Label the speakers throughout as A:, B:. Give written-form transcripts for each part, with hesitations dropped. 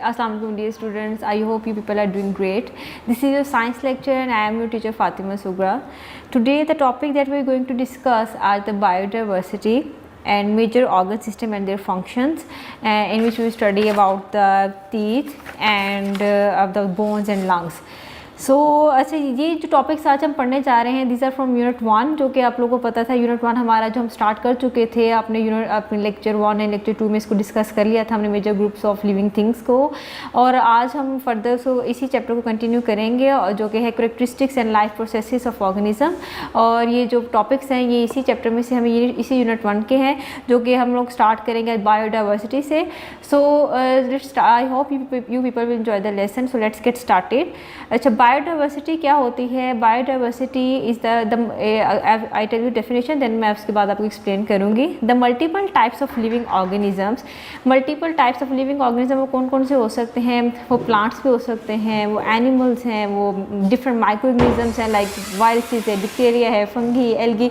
A: Assalamualaikum dear students. I hope you people are doing great. This is your science lecture and I am your teacher Fatima Sugra. Today the topic that we are going to discuss are the biodiversity and major organ system and their functions, in which we study about the teeth and of the bones and lungs. अच्छा ये जो topics आज हम पढ़ने जा रहे हैं these are from unit 1, जो कि आप लोगों को पता था यूनिट 1 हमारा जो हम स्टार्ट कर चुके थे अपने लेक्चर 1 एंड लेक्चर 2 में इसको डिस्कस कर लिया था हमने major groups of living things को, और आज हम फर्दर इसी चैप्टर को कंटिन्यू करेंगे और जो कि है characteristics and life processes of organism. और ये जो टॉपिक्स हैं ये इसी चैप्टर में से हमें ये इसी यूनिट 1 के हैं जो कि हम लोग स्टार्ट करेंगे बायोडाइवर्सिटी से। I hope you people will enjoy the lesson, so let's get started. अच्छा, बायोडाइवर्सिटी क्या होती है? Biodiversity is I tell you definition, then मैं उसके बाद आपको एक्सप्लेन करूँगी। The multiple types of living organisms, multiple types of living organism वो कौन कौन से हो सकते हैं? वो प्लांट्स भी हो सकते हैं, वो एनिमल्स हैं, वो डिफरेंट माइक्रो ऑर्गेनिजम्स हैं लाइक वायरसेस है, बैक्टीरिया है, फंगी, एल्गी।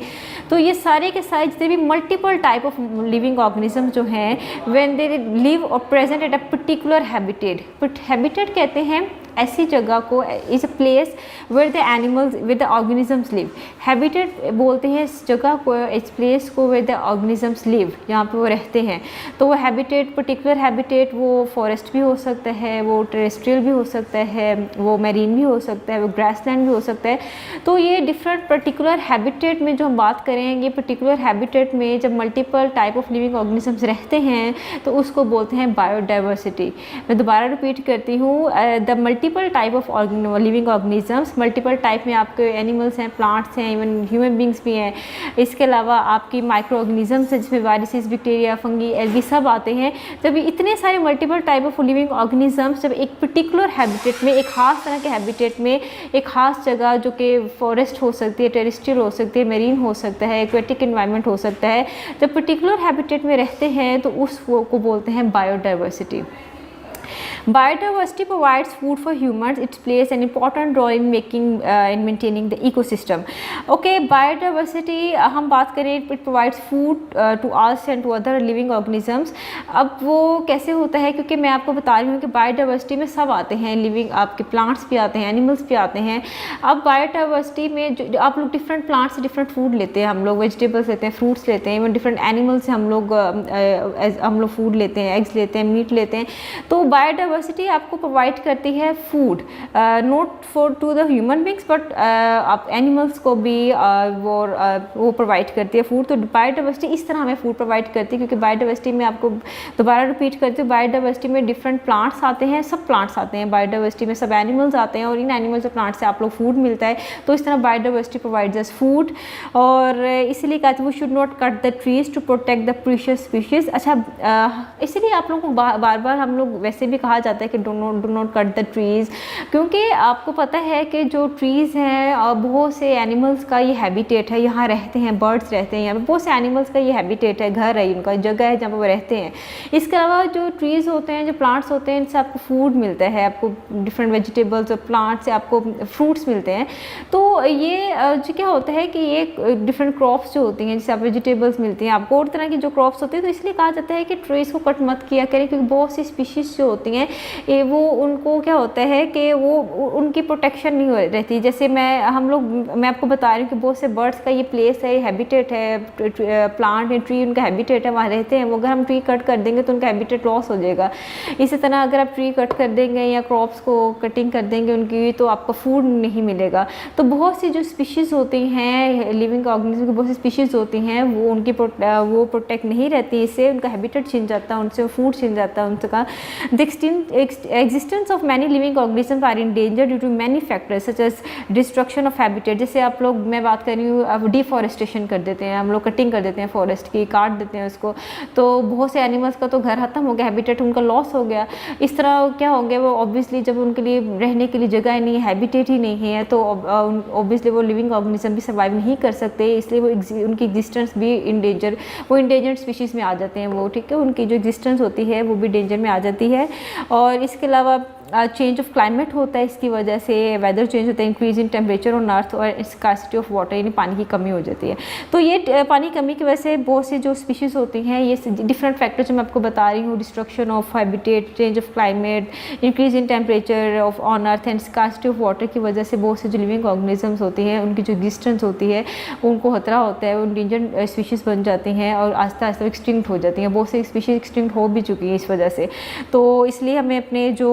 A: तो ये सारे के सारे जितने भी multiple type of living organism जो हैं व्हेन दे लिव और present at a particular habitat, habitat कहते हैं ऐसी जगह को, is a place where the animals with the organisms live. Habitat बोलते हैं इस जगह को, इस प्लेस को वेयर द ऑर्गेनिजम्स लिव, जहाँ पे वो रहते हैं। तो वो हैबिटेट, पर्टिकुलर हैबिटेट, वो फॉरेस्ट भी हो सकता है, वो टेरेस्ट्रियल भी हो सकता है, वो मैरीन भी हो सकता है, वो ग्रासलैंड भी हो सकता है। तो ये डिफरेंट पर्टिकुलर हैबिटेट में जो हम बात करें, ये पर्टिकुलर हैबिटेट में जब multiple type of living organisms रहते हैं तो उसको बोलते हैं बायोडाइवर्सिटी। मैं दोबारा रिपीट करती हूँ, the multiple type of living organisms, multiple type में आपके एनिमल्स हैं, प्लांट्स हैं, इवन ह्यूमन बींग्स भी हैं। इसके अलावा आपकी माइक्रो ऑर्गेनिजम्स हैं जिसमें वायरसेस, बैक्टीरिया, फंगी, एल्गी सब आते हैं। जब इतने सारे multiple type of living organisms जब एक पर्टिकुलर हैबिटेट में, एक खास तरह के हैबिटेट में, एक खास जगह जो कि फॉरेस्ट हो सकती है, टेरेस्ट्रियल हो सकती है, मेरीन हो सकता है, एक्वेटिक एनवायरनमेंट हो सकता है, जब पर्टिकुलर हैबिटेट में रहते हैं तो उसको बोलते हैं biodiversity. Biodiversity provides food for humans. It plays an important role in maintaining the ecosystem. Okay, biodiversity हम बात करें, it provides food to us and to other living organisms. अब वो कैसे होता है, क्योंकि मैं आपको बता रही हूँ कि बायोडाइवर्सिटी में सब आते हैं, लिविंग आपके प्लांट्स भी आते हैं, एनिमल्स भी आते हैं। अब बायोडाइवर्सिटी में जो आप लोग डिफरेंट प्लांट्स से डिफरेंट फूड लेते हैं, हम लोग वेजिटेबल्स लेते हैं, फ्रूट्स लेते हैं, इवन डिफरेंट एनिमल्स से हम लोग फूड लेते हैं, एग्स लेते हैं, मीट लेते हैं। तो बायोडाइवर्सिटी आपको प्रोवाइड करती है food, not for to the human beings but आप एनिमल्स को भी वो प्रोवाइड करती है फूड। तो बायोडाइवर्सिटी इस तरह हमें फूड प्रोवाइड करती है, क्योंकि बायोडाइवर्सिटी में आपको दोबारा रिपीट करती हूँ, बायोडाइवर्सिटी में डिफरेंट प्लांट्स आते हैं, सब प्लांट्स आते हैं बायोडाइवर्सिटी में, सब एनिमल्स आते हैं, और इन एनिमल्स और प्लांट्स से आप लोग फूड मिलता है। तो इस तरह बायोडाइवर्सिटी प्रोवाइड्स अस फूड, और इसलिए कहते हैं we should not cut the trees to protect the precious species. अच्छा, इसलिए आप लोगों को बार बार हम लोग वैसे भी कहा जाता है कि do not cut the trees, क्योंकि आपको पता है कि जो ट्रीज़ हैं बहुत से एनिमल्स का ये हैबिटेट है, यहाँ रहते हैं, बर्ड्स रहते हैं, यहाँ पे बहुत से एनिमल्स का ये हैबिटेट है, घर है, उनका जगह है जहाँ पर वो रहते हैं। इसके अलावा जो ट्रीज़ होते हैं, जो प्लांट्स होते हैं, इनसे आपको फूड मिलता है, आपको डिफरेंट वेजिटेबल्स और प्लांट्स से आपको फ्रूट्स मिलते हैं। तो ये जो क्या होता है कि ये डिफरेंट क्रॉप्स जो होती हैं, जैसे आप वेजिटेबल्स मिलती हैं आपको, और तरह की जो क्रॉप्स होती है, तो इसलिए कहा जाता है कि ट्रीज़ को कट मत किया करें, क्योंकि बहुत सी स्पीशीज़ जो होती हैं वो उनको क्या होता है कि वो उनकी प्रोटेक्शन नहीं रहती। जैसे मैं आपको बता रही हूँ कि बहुत से बर्ड्स का ये प्लेस है, हैबिटेट है, प्लांट है, ट्री उनका हैबिटेट है, वहाँ रहते हैं। वो अगर हम ट्री कट कर देंगे तो उनका हैबिटेट लॉस हो जाएगा। इसी तरह अगर आप ट्री कट कर देंगे या क्रॉप्स को कटिंग कर देंगे उनकी, तो आपको फूड नहीं मिलेगा। तो बहुत सी जो स्पीशीज़ होती हैं लिविंग ऑर्गेनिज्म की, बहुत सी स्पीशीज़ होती हैं, वो उनकी वो प्रोटेक्ट नहीं रहती, इससे उनका हैबिटेट छिन जाता है, उनसे फूड छिन जाता है उनका। Existence of many living organisms are in danger due to many factors such as destruction of habitat। जैसे आप लोग, मैं बात कर रही हूँ, अब डिफॉरेस्टेशन कर देते हैं, हम लोग कटिंग कर देते हैं फॉरेस्ट की, काट देते हैं उसको, तो बहुत से एनिमल्स का तो घर खत्म हो गया, हैबिटेट उनका लॉस हो गया। इस तरह क्या हो गया, वो ऑब्वियसली जब उनके लिए रहने के लिए जगह नहीं है, हैबिटेट ही नहीं है, तो ऑब्वियसली वो लिविंग ऑर्गेनिज्म भी सर्वाइव नहीं कर सकते, इसलिए वो उनकी एग्जिस्टेंस भी वो इंडेंजर्ड स्पीशीज़ में आ जाते हैं वो, ठीक है, उनकी जो एग्जिस्टेंस होती है वो भी डेंजर में आ जाती है। और इसके अलावा चेंज ऑफ क्लाइमेट होता है, इसकी वजह से वेदर चेंज होता है, increase in temperature on earth और स्कार्सिटी ऑफ वाटर, यानी पानी की कमी हो जाती है। तो ये पानी कमी की वजह से बहुत सी जो स्पीशीज़ होती हैं, ये डिफरेंट फैक्टर जो मैं आपको बता रही हूँ, destruction of habitat, change of climate, increase in temperature of on earth and scarcity of water की वजह से बहुत से जो लिविंग ऑर्गेनिजम्स होती हैं उनकी जो एग्जिस्टेंस होती है उनको खतरा होता है, वो इंडेंजर्ड स्पीशीज़ बन जाती हैं और आस्ता आस्ता एक्सटिंक्ट हो जाती हैं। बहुत सी स्पीशीज़ एक्सटिंक्ट हो भी चुकी हैं इस वजह से। तो इसलिए हमें अपने जो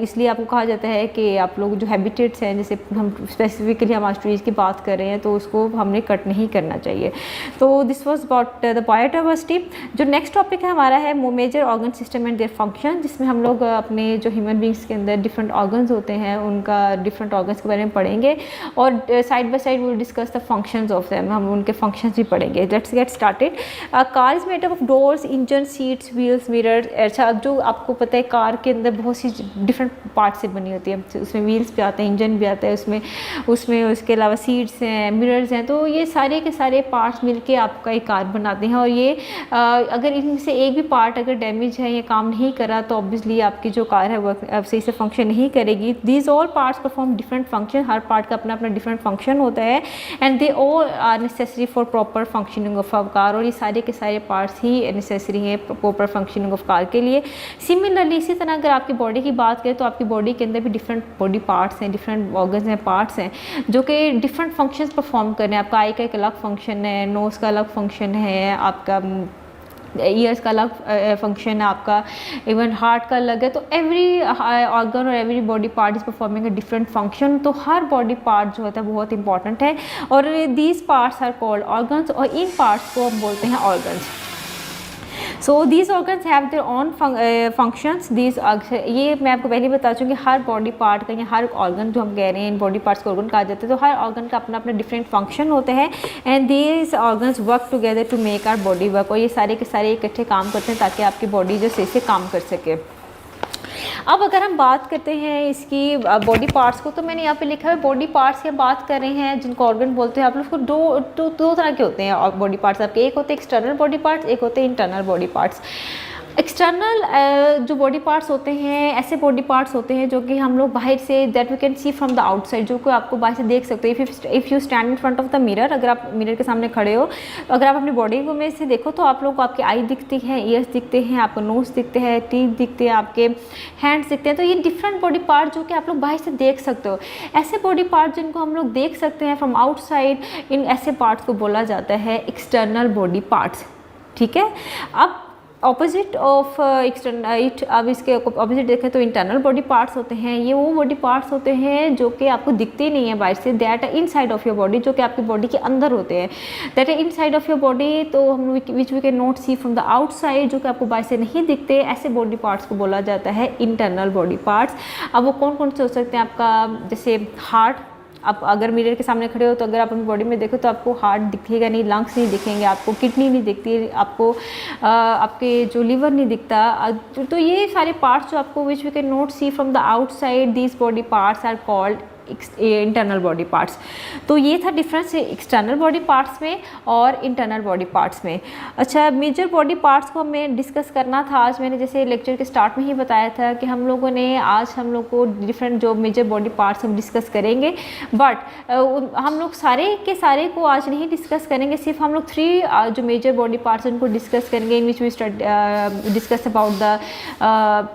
A: इसलिए आपको कहा जाता है कि आप लोग जो हैबिटेट्स हैं, जैसे हम स्पेसिफिकली हम आज ट्रीज़ की बात कर रहे हैं, तो उसको हमने कट नहीं करना चाहिए। तो this was about the biodiversity. जो नेक्स्ट टॉपिक है हमारा है major organ system and their function, जिसमें हम लोग अपने जो ह्यूमन बींग्स के अंदर डिफरेंट ऑर्गन्स होते हैं उनका डिफरेंट ऑर्गन्स के बारे में पढ़ेंगे और side by side will discuss the functions of them, हम उनके फंक्शंस भी पढ़ेंगे। Let's get started. Car is made up of doors, engine, seats, wheels, mirror. अच्छा, अब जो आपको पता है कार के अंदर बहुत सी डिफरेंट पार्ट से बनी होती है, उसमें व्हील्स भी आते हैं, इंजन भी आता है, उसमें उसके अलावा सीट्स हैं, मिरर्स हैं, तो ये सारे के सारे पार्ट्स मिलके आपका एक कार बनाते हैं। और ये अगर इनमें से एक भी पार्ट अगर डैमेज है या काम नहीं करा तो ऑब्वियसली आपकी जो कार है वो सही से फंक्शन नहीं करेगी। These all parts perform different function, हर पार्ट का अपना अपना डिफरेंट फंक्शन होता है and they all are necessary for proper functioning of a car, और ये सारे के सारे पार्ट्स ही नेसेसरी हैं प्रॉपर फंक्शनिंग ऑफ कार के लिए। सिमिलरली इसी तरह अगर आपकी बॉडी की बात करें तो आपकी बॉडी के अंदर भी डिफरेंट बॉडी पार्ट्स हैं, डिफरेंट ऑर्गन्स हैं, पार्ट्स हैं जो कि डिफरेंट फंक्शंस परफॉर्म कर रहे हैं। आपका आई का एक अलग फंक्शन है, नोज़ का अलग फंक्शन है, आपका ईयर्स का अलग फंक्शन है, आपका इवन हार्ट का अलग है। तो एवरी ऑर्गन और every body part is performing a different function. तो हर बॉडी पार्ट जो होता है बहुत इंपॉर्टेंट है और these parts are called organs, और इन पार्ट्स को हम बोलते हैं organs. So these organs have their own functions. These ये मैं आपको पहले बता चुकी हूँ, हर बॉडी पार्ट का या हर ऑर्गन जो हम कह रहे हैं इन बॉडी पार्ट्स को ऑर्गन कहा जाता है, तो हर ऑर्गन का अपना अपना डिफरेंट फंक्शन होते हैं and these organs work together to make our body work. और ये सारे के सारे इकट्ठे काम करते हैं ताकि आपकी बॉडी जो सही से काम कर सके। अब अगर हम बात करते हैं इसकी बॉडी पार्ट्स को, तो मैंने यहाँ पे लिखा है बॉडी पार्ट्स की बात कर रहे हैं जिनको ऑर्गन बोलते हैं। आप लोग को दो तरह के होते हैं बॉडी पार्ट्स आपके, एक होते हैं एक्सटर्नल बॉडी पार्ट्स, एक होते हैं इंटरनल बॉडी पार्ट्स। एक्सटर्नल जो बॉडी पार्ट्स होते हैं ऐसे बॉडी पार्ट्स होते हैं जो कि हम लोग बाहर से that we can see from the outside, जो कि आपको बाहर से देख सकते हो। If you stand in front of the mirror, अगर आप मिरर के सामने खड़े हो, अगर आप अपनी बॉडी को में से देखो तो आप लोग को आपकी आई दिखती है, ईयर्स दिखते हैं, आपको नोज दिखते हैं, टीथ दिखते हैं, आपके हैंड्स दिखते हैं। तो ये डिफरेंट बॉडी पार्ट जो कि आप लोग बाहर से देख सकते हो। ऐसे बॉडी पार्ट जिनको हम लोग देख सकते हैं फ्रॉम आउटसाइड, इन ऐसे पार्ट्स को बोला जाता है एक्सटर्नल बॉडी पार्ट्स। ठीक है, अब ऑपोजिट ऑफ एक्सटर्नल, अब इसके ऑपोजिट देखें तो इंटरनल बॉडी पार्ट्स होते हैं। ये वो बॉडी पार्ट्स होते हैं जो कि आपको दिखते नहीं है बाहर से, दैट है इनसाइड ऑफ योर बॉडी, जो कि आपकी बॉडी के अंदर होते हैं, दैट है इनसाइड ऑफ योर बॉडी। तो हम which we can not see from the outside, जो कि आपको बाहर से नहीं दिखते, ऐसे बॉडी पार्ट्स को बोला जाता है इंटरनल बॉडी पार्ट्स। अब वो कौन कौन से हो सकते हैं? आपका जैसे हार्ट, आप अगर मिरर के सामने खड़े हो तो अगर आप अपनी बॉडी में देखो तो आपको हार्ट दिखेगा नहीं, लंग्स नहीं दिखेंगे, आपको किडनी नहीं दिखती, आपको आपके जो लीवर नहीं दिखता। तो ये सारे पार्ट्स जो आपको which we can not see from the outside, these body parts are called internal body parts. तो ये था डिफरेंस एक्सटर्नल बॉडी पार्ट्स में और इंटरनल बॉडी पार्ट्स में। अच्छा, मेजर बॉडी पार्ट्स को हमें डिस्कस करना था आज। मैंने जैसे लेक्चर के स्टार्ट में ही बताया था कि हम लोगों ने आज हम लोग को डिफरेंट जो मेजर बॉडी पार्ट्स हम डिस्कस करेंगे, बट हम लोग सारे के सारे को आज नहीं डिस्कस करेंगे। सिर्फ हम लोग 3 जो मेजर बॉडी पार्ट्स उनको डिस्कस करेंगे, in which we discuss about the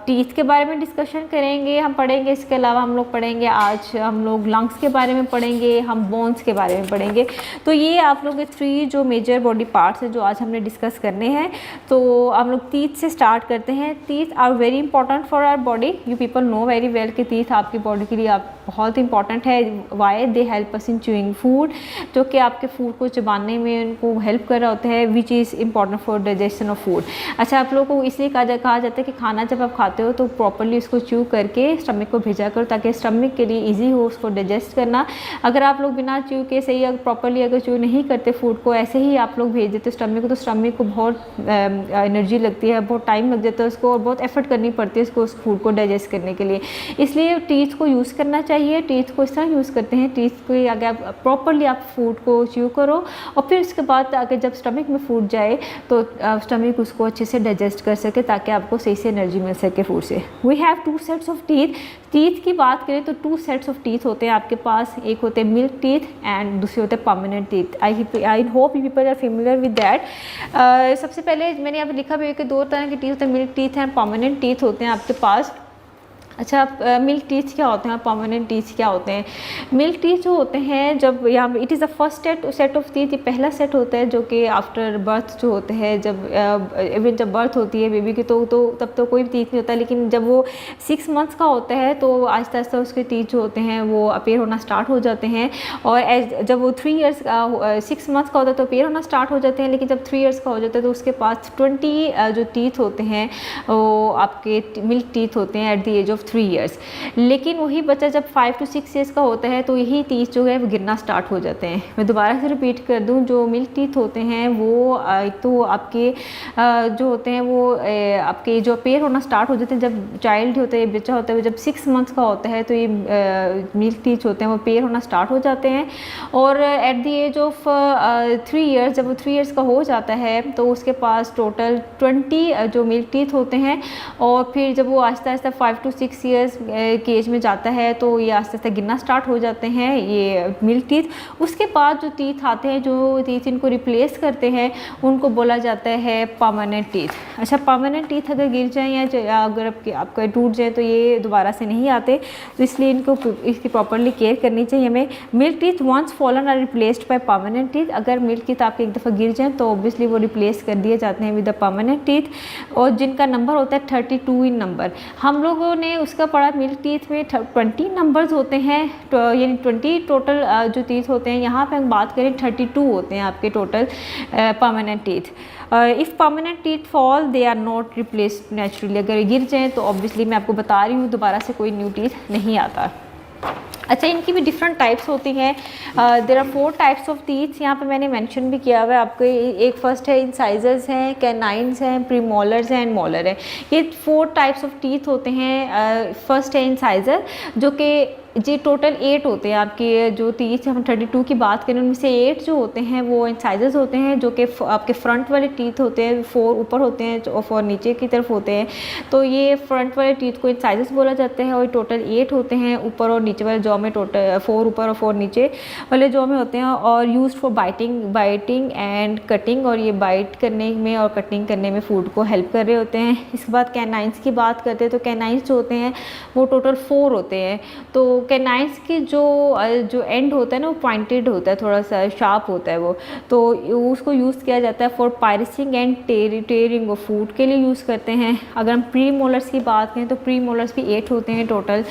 A: teeth के बारे में डिस्कशन करेंगे, हम पढ़ेंगे। इसके अलावा हम लोग पढ़ेंगे आज हम लोग लंग्स के बारे में पढ़ेंगे, हम बोन्स के बारे में पढ़ेंगे। तो ये आप लोग के 3 जो मेजर बॉडी पार्ट्स हैं जो आज हमने डिस्कस करने हैं। तो हम लोग टीथ से स्टार्ट करते हैं। Teeth are very important for our body, you people know very well कि टीथ आपकी बॉडी के लिए आप बहुत इंपॉर्टेंट है। Why? They help us in chewing food, जो कि आपके फूड को चबाने में उनको हेल्प कर रहा होता है, which is important for digestion of food. अच्छा, आप लोगों को इसलिए कहा जाता है कि खाना जब आप खाते हो तो प्रॉपरली उसको च्यू करके स्टमक को भेजा करो ताकि स्टमक के लिए ईजी हो उसको डाइजेस्ट करना। अगर आप लोग बिना च्यू के सही अगर प्रॉपरली अगर च्यू नहीं करते फूड को, ऐसे ही आप लोग भेज देते स्टमक को, तो स्टमक को बहुत एनर्जी लगती है, बहुत टाइम लग जाता है उसको, और बहुत एफर्ट करनी पड़ती है उसको उस फूड को डाइजेस्ट करने के लिए। इसलिए टीथ को यूज़ करना चाहिए। टीथ को इस तरह यूज़ करते हैं, टीथ को आगे आप प्रॉपरली आप फूड को च्यू करो, और फिर उसके बाद अगर जब स्टमक में फूड जाए तो स्टमक उसको अच्छे से डाइजेस्ट कर सके, ताकि आपको सही से एनर्जी मिल सके फूड से। We have 2 sets of teeth. Teeth की बात करें तो 2 सेट्स ऑफ टीथ होते हैं आपके पास। एक होते हैं मिल्क टीथ एंड दूसरे होते हैं permanent teeth. I hope you people are familiar with that. सबसे पहले मैंने यहाँ पे लिखा भी है कि 2 तरह के टीथ होते हैं, milk teeth and permanent teeth होते हैं आपके पास। अच्छा, मिल्क टीथ क्या होते हैं और परमानेंट टीथ क्या होते हैं? मिल्क टीथ जो होते हैं, जब यहाँ it is the first set of teeth, ये पहला सेट होता है जो कि आफ्टर बर्थ जो होते हैं, जब बर्थ होती है बेबी की, तो तब तो कोई टीथ नहीं होता, लेकिन जब वो 6 मंथ्स का होता है तो आहिस्ता आहिस्ता उसके टीथ जो होते हैं वो अपीयर होना स्टार्ट हो जाते हैं। और जब वो 6 मंथ्स का होता है तो अपीयर होना स्टार्ट हो जाते हैं, लेकिन जब 3 इयर्स का हो जाता है तो उसके पास 20 जो टीथ होते हैं वो आपके मिल्क टीथ होते हैं at the age of 3 years. लेकिन वही बच्चा जब 5 to 6 इयर्स का होता है तो यही टीथ जो है वो गिरना स्टार्ट हो जाते हैं। मैं दोबारा से रिपीट कर दूं, जो मिल्क टीथ होते हैं वो तो आपके जो होते हैं वो आपके जो पेयर होना स्टार्ट हो जाते हैं जब चाइल्ड होता है, बच्चा होता है, जब 6 मंथ्स का होता है तो ये मिल्क टीथ होते हैं वो पेयर होना स्टार्ट हो जाते हैं। और at the age of 3 years, जब वो 3 इयर्स का हो जाता है तो उसके पास टोटल 20 जो मिल्क टीथ होते हैं। और फिर जब वो आहिस्ता आहिस्ता 5 to 6 ईयर्स के एज में जाता है तो ये आस्ते आस्ते गिरना स्टार्ट हो जाते हैं ये मिल्क टीथ। उसके बाद जो टीथ आते हैं, जो टीथ इनको रिप्लेस करते हैं, उनको बोला जाता है परमानेंट टीथ। अच्छा, परमानेंट टीथ अगर गिर जाएँ या अगर आपका टूट जाए तो ये दोबारा से नहीं आते, तो इसलिए इसकी प्रॉपरली केयर करनी चाहिए हमें। Milk teeth once fallen are replaced by permanent teeth. अगर मिल्क टीथ आपके एक दफ़ा गिर जाएँ तो ऑब्वियसली वो रिप्लेस कर दिए जाते हैं विद द परमानेंट टीथ, और जिनका नंबर होता है 32 इन नंबर। हम लोगों ने उसका पढ़ा मिल्क टीथ में 20 नंबर्स होते हैं, यानी 20 टोटल जो टीथ होते हैं। यहाँ पे हम बात करें 32 होते हैं आपके total permanent teeth. If permanent teeth fall they are not replaced naturally. अगर गिर जाएँ तो ऑब्वियसली मैं आपको बता रही हूँ दोबारा से कोई न्यू टीथ नहीं आता। अच्छा, इनकी भी डिफरेंट टाइप्स होती हैं। There are 4 types of teeth, यहाँ पे मैंने मेंशन भी किया हुआ है आपको। एक फर्स्ट है इंसाइजर्स हैं, कैनाइन्स हैं, प्रीमोलर्स हैं एंड मोलर है। ये 4 टाइप्स ऑफ टीथ होते हैं। फर्स्ट है इंसाइजर, जो कि जी टोटल 8 होते हैं आपके जो टीथ। हम 32 की बात करें उनमें से 8 जो होते हैं वो इंसाइजर्स होते हैं, जो कि आपके फ्रंट वाले टीथ होते हैं, 4 ऊपर होते हैं और 4 नीचे की तरफ होते हैं। तो ये फ्रंट वाले टीथ को इंसाइजर्स बोला जाता है, और टोटल 8 होते हैं ऊपर और नीचे वाले जॉ में। टोटल 4 ऊपर और 4 नीचे वाले जॉ में होते हैं, और used for biting and cutting. और ये बाइट करने में और कटिंग करने में फूड को हेल्प कर रहे होते हैं। इसके बाद कैनाइन्स की बात करते हैं तो कैनाइन्स जो होते हैं वो टोटल 4 होते हैं। तो कैनाइन्स की जो एंड होता है ना वो पॉइंटेड होता है, थोड़ा सा शार्प होता है वो, तो उसको यूज़ किया जाता है for piercing and tearing of food के लिए यूज़ करते हैं। अगर हम प्री मोलर्स की बात करें तो प्री मोलर्स भी 8 होते हैं टोटल।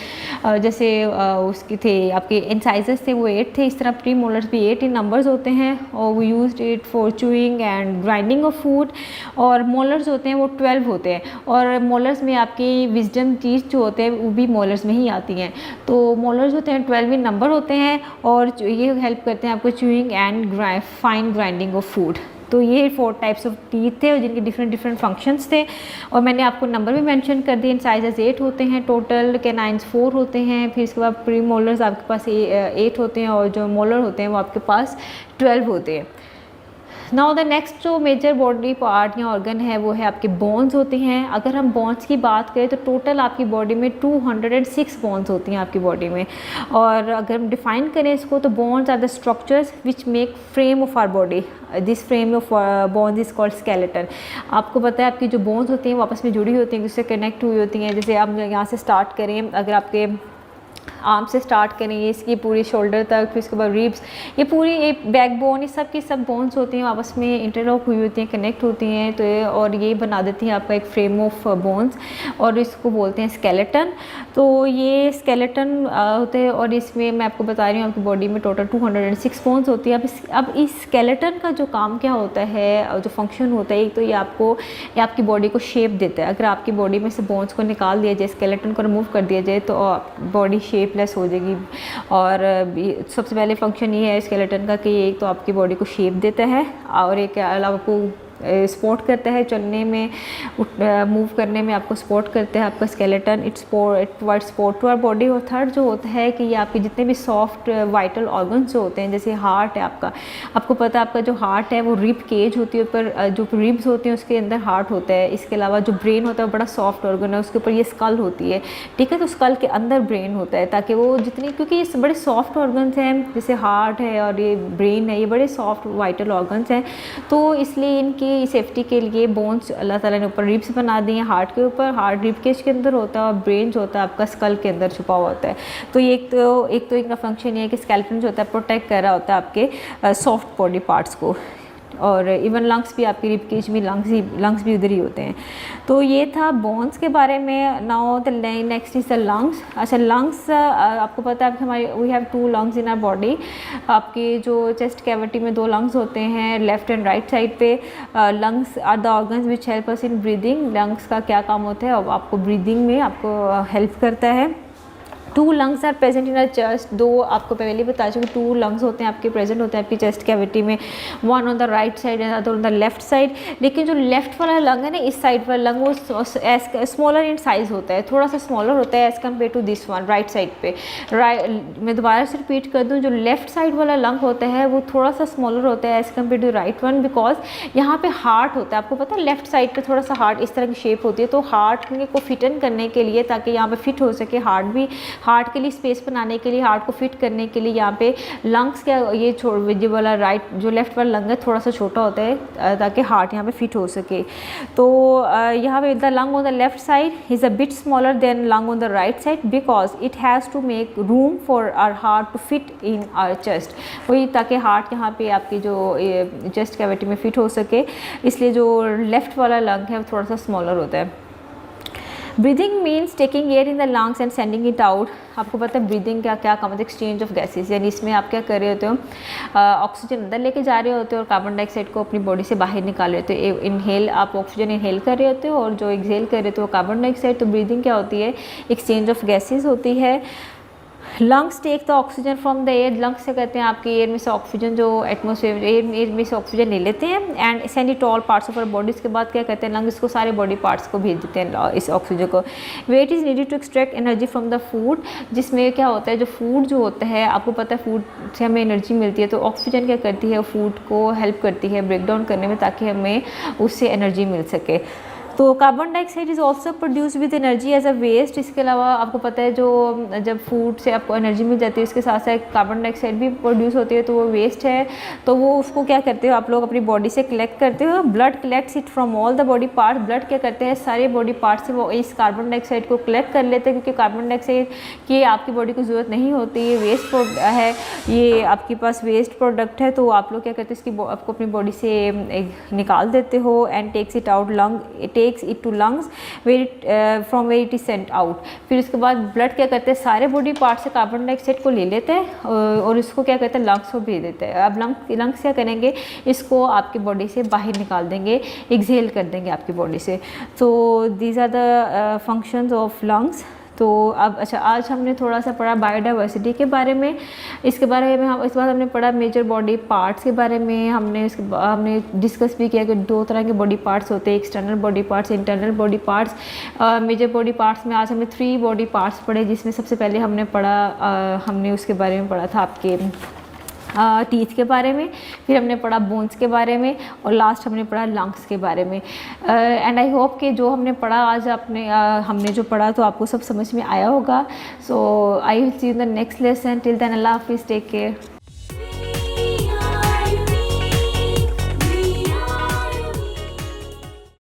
A: जैसे उसके थे आपके इंसाइजर्स थे वो 8 थे, इस तरह प्री मोलर्स भी 8 इन नंबर्स होते हैं, और वो used it for chewing and grinding of food. और मोलर्स होते हैं वो 12 होते हैं, और मोलर्स में आपकी विजडम टीथ जो होते हैं वो भी मोलर्स में ही आती हैं। तो मोलर्स होते हैं 12 इन नंबर होते हैं, और ये हेल्प करते हैं आपको chewing and fine grinding of food. तो ये 4 टाइप्स ऑफ टीथ थे और जिनके डिफरेंट फंक्शंस थे, और मैंने आपको नंबर भी मेंशन कर दिए। इंसाइजर्स 8 होते हैं टोटल, कैनाइन्स 4 होते हैं, फिर इसके बाद प्री मोलर्स आपके पास 8 होते हैं, और जो मोलर होते हैं वो आपके पास 12 होते हैं। नाउ द नेक्स्ट जो मेजर बॉडी पार्ट या ऑर्गन है वो है आपके बोन्स होते हैं। अगर हम बोन्स की बात करें तो टोटल आपकी बॉडी में 206 बोन्स होती हैं आपकी बॉडी में। और अगर हम डिफाइन करें इसको तो bones are the structures which make frame of our body. This frame of bones is called skeleton. आपको पता है आपकी जो बोन्स होती हैं वो आपस में जुड़ी होती हैं, जिससे कनेक्ट हुई होती हैं। जैसे आप यहाँ से स्टार्ट करें, अगर आपके आर्म से स्टार्ट करेंगे इसकी पूरी शोल्डर तक, फिर उसके बाद रिब्स, ये पूरी एक बैकबोन, ये सब की सब बोन्स होती हैं, आपस में इंटरलॉक हुई होती हैं, कनेक्ट होती हैं। तो और ये बना देती हैं आपका एक फ्रेम ऑफ बोन्स, और इसको बोलते हैं स्केलेटन। तो ये स्केलेटन होते हैं, और इसमें मैं आपको बता रही हूँ आपकी बॉडी में टोटल 206 बोन्स होती है। अब इस स्केलेटन का जो काम क्या होता है, जो फंक्शन होता है, एक तो ये आपकी बॉडी को शेप देता है। अगर आपकी बॉडी में से बोन्स को निकाल दिया जाए, स्केलेटन को रिमूव कर दिया जाए, तो बॉडी शेप शेपलेस हो जाएगी। और सबसे पहले फंक्शन ये है स्केलेटन का कि एक तो आपकी बॉडी को शेप देता है और एक के अलावा आपको सपोर्ट करता है, चलने में मूव करने में आपको सपोर्ट करता है आपका skeleton. It provide support to our body. और थर्ड जो होता है कि ये आपके जितने भी सॉफ्ट वाइटल ऑर्गन्स जो होते हैं, जैसे हार्ट है आपका, आपको पता है आपका जो हार्ट है वो रिब केज होती है, ऊपर जो रिब्स होती हैं उसके अंदर हार्ट होता है। इसके अलावा जो ब्रेन होता है वो बड़ा सॉफ्ट ऑर्गन है, उसके ऊपर ये स्कल होती है, ठीक है। तो स्कल के अंदर ब्रेन होता है ताकि वो जितनी, क्योंकि ये बड़े सॉफ्ट ऑर्गन्स हैं, जैसे हार्ट है और ये ब्रेन है, ये बड़े सॉफ्ट वाइटल ऑर्गन्स हैं, तो इसलिए इनकी सेफ्टी के लिए बोन्स अल्लाह ताला ने ऊपर रिब्स बना दी हैं हार्ट के ऊपर। हार्ट रिब केज के अंदर होता है और ब्रेन जो होता है आपका स्कल के अंदर छुपा हुआ होता है। तो ये एक तो इनका फंक्शन ये है कि स्केलेटन जो होता है प्रोटेक्ट कर रहा होता है आपके सॉफ्ट बॉडी पार्ट्स को। और इवन लंग्स भी आपकी रिब केज में लंग्स भी उधर ही होते हैं। तो ये था बोन्स के बारे में। Now the next is the lungs. अच्छा, लंग्स आपको पता है हमारे we have 2 lungs in our body. आपके जो चेस्ट कैविटी में 2 लंग्स होते हैं, लेफ्ट एंड राइट साइड पे। Lungs are the organs which help us in breathing. Lungs का क्या काम होता है, अब आपको ब्रीदिंग में आपको हेल्प करता है। 2 lungs are present in our chest. 2 आपको पहले बता चुकी 2 लंग्स होते हैं आपके प्रेजेंट होते हैं आपकी चेस्ट कैविटी में, one on the right side and other on the left side. लेकिन जो लेफ्ट वाला लंग है ना, इस साइड वाला लंग वो स्मॉलर इन साइज़ होता है, थोड़ा सा स्मॉलर होता है as compare to this one right side पे। मैं दोबारा से रिपीट कर दूँ, जो लेफ्ट साइड वाला लंग होता है वो थोड़ा सा स्मॉलर होता है as compare to right one, because यहाँ पे हार्ट होता है। आपको पता है लेफ्ट साइड पे थोड़ा सा हार्ट इस तरह की शेप होती है, तो हार्ट को फिटन करने के लिए, ताकि यहाँ पे फिट हो सके हार्ट के लिए स्पेस बनाने के लिए, हार्ट को फिट करने के लिए यहाँ पे लंग्स क्या ये ये वाला राइट जो लेफ्ट वाला लंग है थोड़ा सा छोटा होता है ताकि हार्ट यहाँ पे फिट हो सके। तो यहाँ पे the lung on the left side is a bit smaller than lung on the right side because it has to make room for our heart to fit in our chest. वही ताकि heart यहाँ पे आपकी जो chest cavity में fit हो सके, इसलिए जो लेफ्ट वाला लंग है वो थोड़ा सा स्मॉलर होता है। Breathing means taking air in the lungs and sending it out. आपको पता है ब्रीदिंग का क्या काम है, एक्सचेंज ऑफ गैसेस, यानी इसमें आप क्या कर रहे होते हो, ऑक्सीजन अंदर लेके जा रहे होते हो और कार्बन डाइऑक्साइड को अपनी बॉडी से बाहर निकाल रहे होते हो। इनहेल आप ऑक्सीजन इनहेल कर रहे होते हो और जो एक्सहेल कर रहे होते हो कार्बन डाइऑक्साइड। तो ब्रीदिंग क्या होती है, एक्सचेंज ऑफ गैसेज होती है। Lungs take the oxygen from the air. Lungs से कहते हैं आपके एयर में से ऑक्सीजन, जो एटमोसफेयर एयर में से ऑक्सीजन ले लेते हैं and send it all parts of our body. इसके बाद क्या कहते हैं, लंग्स को सारे बॉडी पार्ट्स को भेज देते हैं इस ऑक्सीजन को। Wait is needed to extract energy from the food, जिसमें क्या होता है, जो फूड जो होता है आपको पता है फूड से हमें एनर्जी मिलती है, तो ऑक्सीजन क्या करती है, फूड को हेल्प करती है ब्रेक डाउन करने में ताकि हमें उससे एनर्जी मिल सके। तो carbon dioxide is also produce with energy as a waste. इसके अलावा आपको पता है जो जब फूड से आपको एनर्जी मिल जाती है इसके साथ साथ कार्बन डाइऑक्साइड भी प्रोड्यूस होती है, तो वो वेस्ट है। तो वो उसको क्या करते हो आप लोग अपनी बॉडी से कलेक्ट करते हो। Blood collects it from all the body part. Blood क्या करते हैं, सारे बॉडी पार्ट से वो इस कार्बन डाइऑक्साइड को कलेक्ट कर लेते हैं, क्योंकि कार्बन डाइऑक्साइड की आपकी बॉडी को ज़रूरत नहीं होती, ये वेस्ट है, ये आपके पास वेस्ट प्रोडक्ट है। तो आप लोग क्या करते हैं, इसकी आपको अपनी बॉडी से निकाल देते हो and takes it out takes it to lungs from where it is sent out. फिर उसके बाद ब्लड क्या करते हैं, सारे बॉडी पार्ट से कार्बन डाइऑक्साइड को ले लेते हैं और इसको क्या कहते हैं, लंग्स को भेज देते हैं। अब लंग्स क्या करेंगे, इसको आपकी बॉडी से बाहर निकाल देंगे, एक्सहेल कर देंगे आपकी बॉडी से। तो these are the functions of lungs. तो अब अच्छा, आज हमने थोड़ा सा पढ़ा बायोडाइवर्सिटी के बारे में। इसके बारे में इसके बाद हमने पढ़ा मेजर बॉडी पार्ट्स के बारे में। हमने डिस्कस भी किया कि 2 तरह के बॉडी पार्ट्स होते हैं, external body parts, internal body parts. Major body parts में आज हमने 3 बॉडी पार्ट्स पढ़े, जिसमें सबसे पहले हमने उसके बारे में पढ़ा था आपके टीथ के बारे में, फिर हमने पढ़ा बोन्स के बारे में और लास्ट हमने पढ़ा लंग्स के बारे में। एंड आई होप कि जो हमने पढ़ा आज हमने जो पढ़ा तो आपको सब समझ में आया होगा। So I will see you in the next lesson. Till then अल्लाह हाफिज़, टेक केयर।